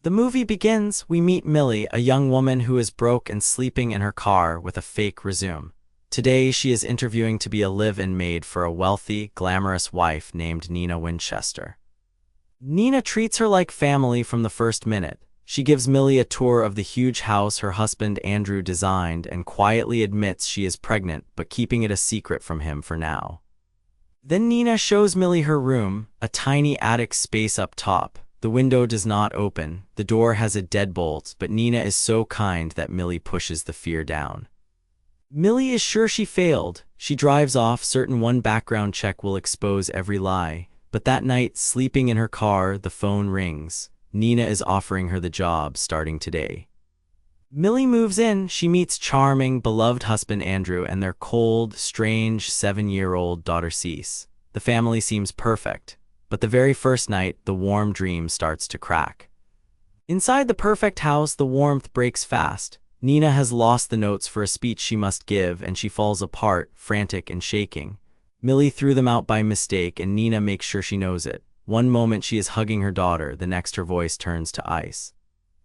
The movie begins, we meet Millie, a young woman who is broke and sleeping in her car with a fake resume. Today, she is interviewing to be a live-in maid for a wealthy, glamorous wife named Nina Winchester. Nina treats her like family from the first minute. She gives Millie a tour of the huge house her husband Andrew designed and quietly admits she is pregnant, but keeping it a secret from him for now. Then Nina shows Millie her room, a tiny attic space up top. The window does not open, the door has a deadbolt, but Nina is so kind that Millie pushes the fear down. Millie is sure she failed. She drives off, certain one background check will expose every lie. But that night, sleeping in her car, the phone rings. Nina is offering her the job starting today. Millie moves in. She meets charming, beloved husband Andrew and their cold, strange 7-year-old daughter Cease. The family seems perfect. But the very first night, the warm dream starts to crack. Inside the perfect house, the warmth breaks fast. Nina has lost the notes for a speech she must give, and she falls apart, frantic and shaking. Millie threw them out by mistake, and Nina makes sure she knows it. One moment she is hugging her daughter, the next her voice turns to ice.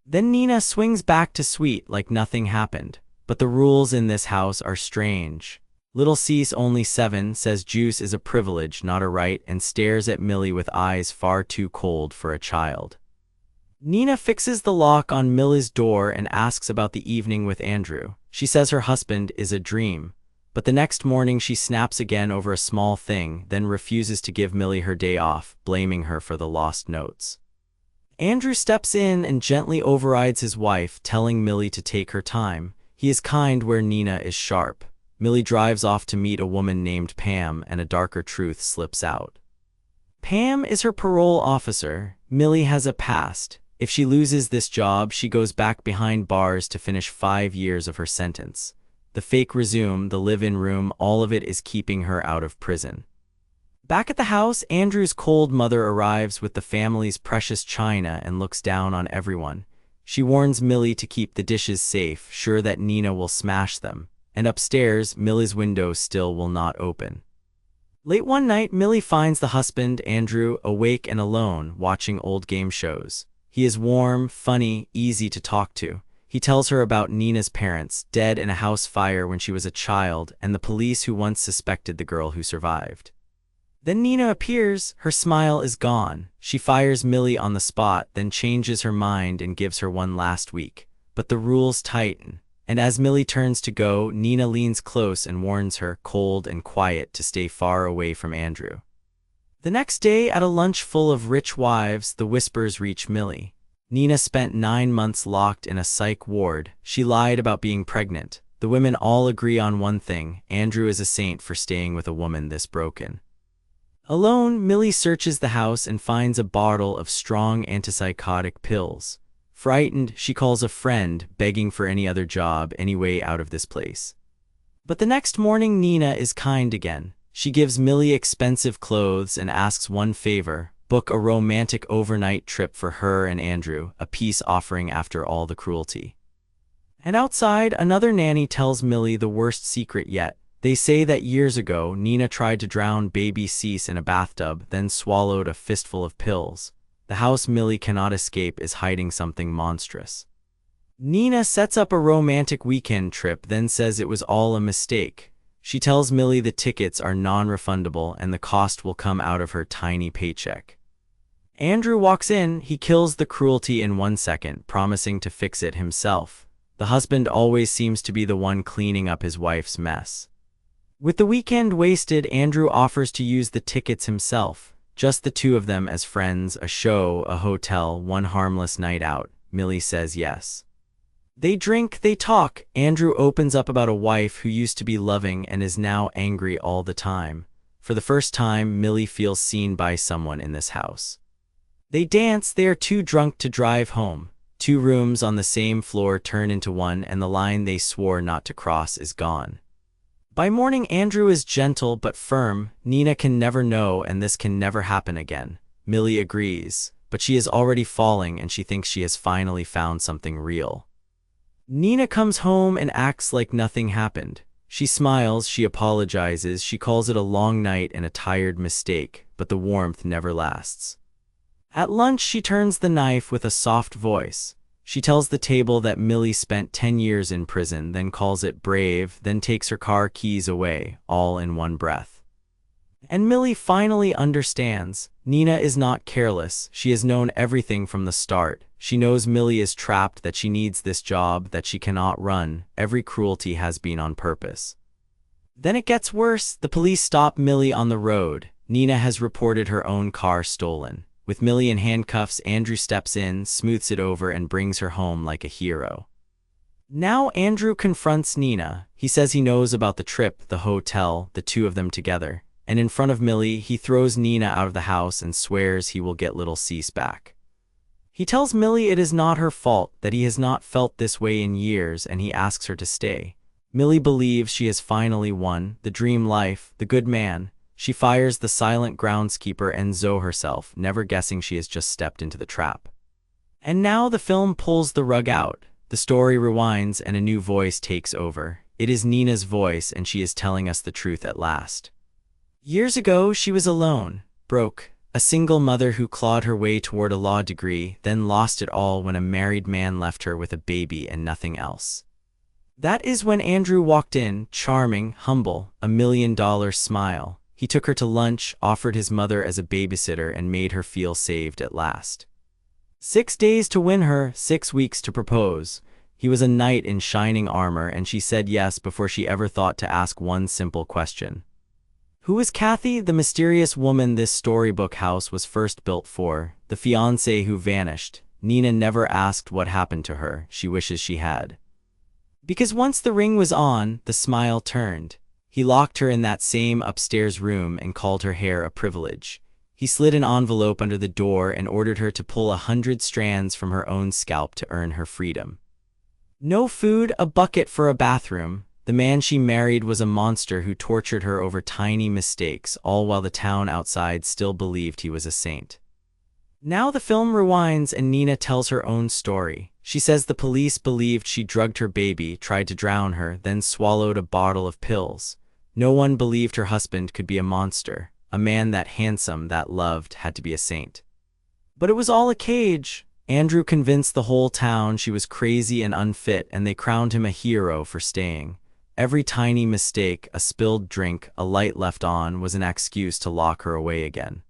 Then Nina swings back to sweet like nothing happened. But the rules in this house are strange. Little Cease, only 7, says juice is a privilege, not a right, and stares at Millie with eyes far too cold for a child. Nina fixes the lock on Millie's door and asks about the evening with Andrew. She says her husband is a dream. But the next morning she snaps again over a small thing, then refuses to give Millie her day off, blaming her for the lost notes. Andrew steps in and gently overrides his wife, telling Millie to take her time. He is kind where Nina is sharp. Millie drives off to meet a woman named Pam, and a darker truth slips out. Pam is her parole officer. Millie has a past. If she loses this job, she goes back behind bars to finish 5 years of her sentence. The fake resume, the live-in room, all of it is keeping her out of prison. Back at the house, Andrew's cold mother arrives with the family's precious china and looks down on everyone. She warns Millie to keep the dishes safe, sure that Nina will smash them. And upstairs, Millie's window still will not open. Late one night, Millie finds the husband, Andrew, awake and alone, watching old game shows. He is warm, funny, easy to talk to. He tells her about Nina's parents, dead in a house fire when she was a child, and the police who once suspected the girl who survived. Then Nina appears. Her smile is gone. She fires Millie on the spot, then changes her mind and gives her one last week. But the rules tighten. And as Millie turns to go, Nina leans close and warns her, cold and quiet, to stay far away from Andrew. The next day, at a lunch full of rich wives, the whispers reach Millie. Nina spent 9 months locked in a psych ward. She lied about being pregnant. The women all agree on one thing: Andrew is a saint for staying with a woman this broken. Alone, Millie searches the house and finds a bottle of strong antipsychotic pills. Frightened, she calls a friend, begging for any other job, any way out of this place. But the next morning, Nina is kind again. She gives Millie expensive clothes and asks one favor: book a romantic overnight trip for her and Andrew, a peace offering after all the cruelty. And outside, another nanny tells Millie the worst secret yet. They say that years ago, Nina tried to drown baby Cease in a bathtub, then swallowed a fistful of pills. The house Millie cannot escape is hiding something monstrous. Nina sets up a romantic weekend trip, then says it was all a mistake. She tells Millie the tickets are non-refundable and the cost will come out of her tiny paycheck. Andrew walks in. He kills the cruelty in 1 second, promising to fix it himself. The husband always seems to be the one cleaning up his wife's mess. With the weekend wasted, Andrew offers to use the tickets himself. Just the two of them as friends, a show, a hotel, one harmless night out. Millie says yes. They drink, they talk. Andrew opens up about a wife who used to be loving and is now angry all the time. For the first time, Millie feels seen by someone in this house. They dance. They are too drunk to drive home. 2 rooms on the same floor turn into one, and the line they swore not to cross is gone. By morning, Andrew is gentle but firm. Nina can never know, and this can never happen again. Millie agrees, but she is already falling and she thinks she has finally found something real. Nina comes home and acts like nothing happened. She smiles, she apologizes, she calls it a long night and a tired mistake, but the warmth never lasts. At lunch, she turns the knife with a soft voice. She tells the table that Millie spent 10 years in prison, then calls it brave, then takes her car keys away, all in one breath. And Millie finally understands. Nina is not careless. She has known everything from the start. She knows Millie is trapped, that she needs this job, that she cannot run. Every cruelty has been on purpose. Then it gets worse. The police stop Millie on the road. Nina has reported her own car stolen. With Millie in handcuffs, Andrew steps in, smooths it over, and brings her home like a hero. Now Andrew confronts Nina. He says he knows about the trip, the hotel, the two of them together. And in front of Millie, he throws Nina out of the house and swears he will get little Cease back. He tells Millie it is not her fault, that he has not felt this way in years, and he asks her to stay. Millie believes she has finally won, the dream life, the good man. She fires the silent groundskeeper and Zoe herself, never guessing she has just stepped into the trap. And now the film pulls the rug out. The story rewinds and a new voice takes over. It is Nina's voice, and she is telling us the truth at last. Years ago, she was alone, broke, a single mother who clawed her way toward a law degree, then lost it all when a married man left her with a baby and nothing else. That is when Andrew walked in, charming, humble, $1 million smile. He took her to lunch, offered his mother as a babysitter, and made her feel saved at last. 6 days to win her, 6 weeks to propose. He was a knight in shining armor, and she said yes before she ever thought to ask one simple question. Who is Kathy, the mysterious woman this storybook house was first built for, the fiancé who vanished? Nina never asked what happened to her. She wishes she had. Because once the ring was on, the smile turned. He locked her in that same upstairs room and called her hair a privilege. He slid an envelope under the door and ordered her to pull 100 strands from her own scalp to earn her freedom. No food, a bucket for a bathroom. The man she married was a monster who tortured her over tiny mistakes, all while the town outside still believed he was a saint. Now the film rewinds and Nina tells her own story. She says the police believed she drugged her baby, tried to drown her, then swallowed a bottle of pills. No one believed her husband could be a monster. A man that handsome, that loved, had to be a saint. But it was all a cage. Andrew convinced the whole town she was crazy and unfit, and they crowned him a hero for staying. Every tiny mistake, a spilled drink, a light left on, was an excuse to lock her away again.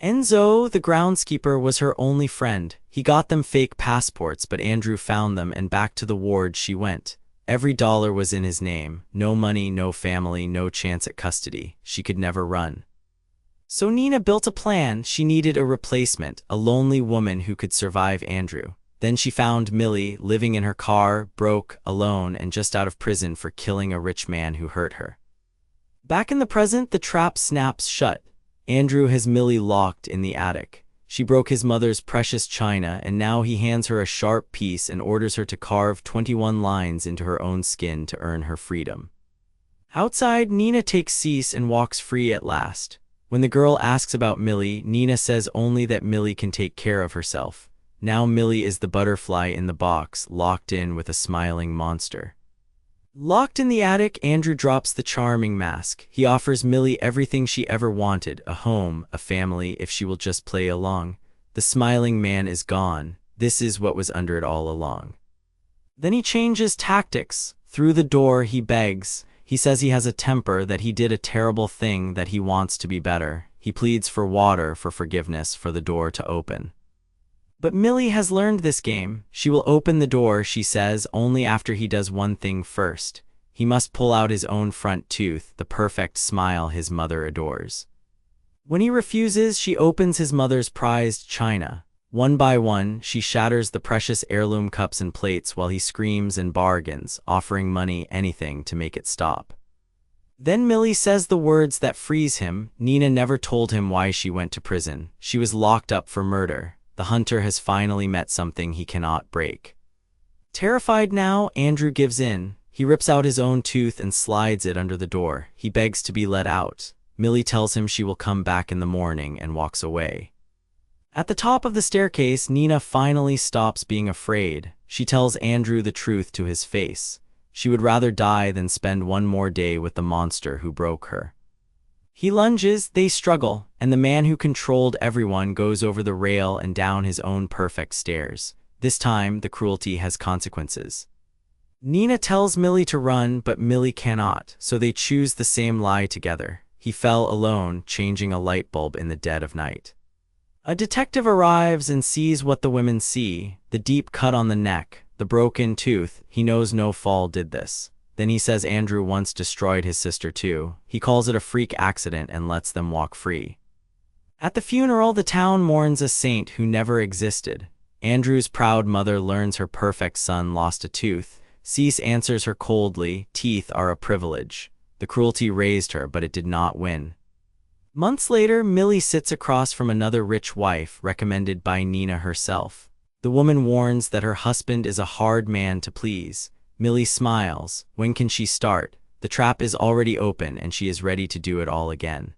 Enzo, the groundskeeper, was her only friend. He got them fake passports, but Andrew found them, and back to the ward she went. Every dollar was in his name. No money, no family, no chance at custody. She could never run. So Nina built a plan. She needed a replacement, a lonely woman who could survive Andrew. Then she found Millie, living in her car, broke, alone, and just out of prison for killing a rich man who hurt her. Back in the present, the trap snaps shut. Andrew has Millie locked in the attic. She broke his mother's precious china, and now he hands her a sharp piece and orders her to carve 21 lines into her own skin to earn her freedom. Outside, Nina takes Cease and walks free at last. When the girl asks about Millie, Nina says only that Millie can take care of herself. Now Millie is the butterfly in the box, locked in with a smiling monster. Locked in the attic, Andrew drops the charming mask. He offers Millie everything she ever wanted, a home, a family, if she will just play along. The smiling man is gone. This is what was under it all along. Then he changes tactics. Through the door he begs. He says he has a temper, that he did a terrible thing, that he wants to be better. He pleads for water, for forgiveness, for the door to open. But Millie has learned this game. She will open the door, she says, only after he does one thing first. He must pull out his own front tooth, the perfect smile his mother adores. When he refuses, she opens his mother's prized china. One by one, she shatters the precious heirloom cups and plates while he screams and bargains, offering money, anything to make it stop. Then Millie says the words that freeze him. Nina never told him why she went to prison. She was locked up for murder. The hunter has finally met something he cannot break. Terrified now, Andrew gives in. He rips out his own tooth and slides it under the door. He begs to be let out. Millie tells him she will come back in the morning and walks away. At the top of the staircase, Nina finally stops being afraid. She tells Andrew the truth to his face. She would rather die than spend one more day with the monster who broke her. He lunges, they struggle, and the man who controlled everyone goes over the rail and down his own perfect stairs. This time, the cruelty has consequences. Nina tells Millie to run, but Millie cannot, so they choose the same lie together. He fell alone, changing a light bulb in the dead of night. A detective arrives and sees what the women see: the deep cut on the neck, the broken tooth. He knows no fall did this. Then he says Andrew once destroyed his sister too. He calls it a freak accident and lets them walk free. At the funeral, the town mourns a saint who never existed. Andrew's proud mother learns her perfect son lost a tooth. Cease answers her coldly, "Teeth are a privilege." The cruelty raised her, but it did not win. Months later, Millie sits across from another rich wife, recommended by Nina herself. The woman warns that her husband is a hard man to please. Millie smiles. When can she start? The trap is already open and she is ready to do it all again.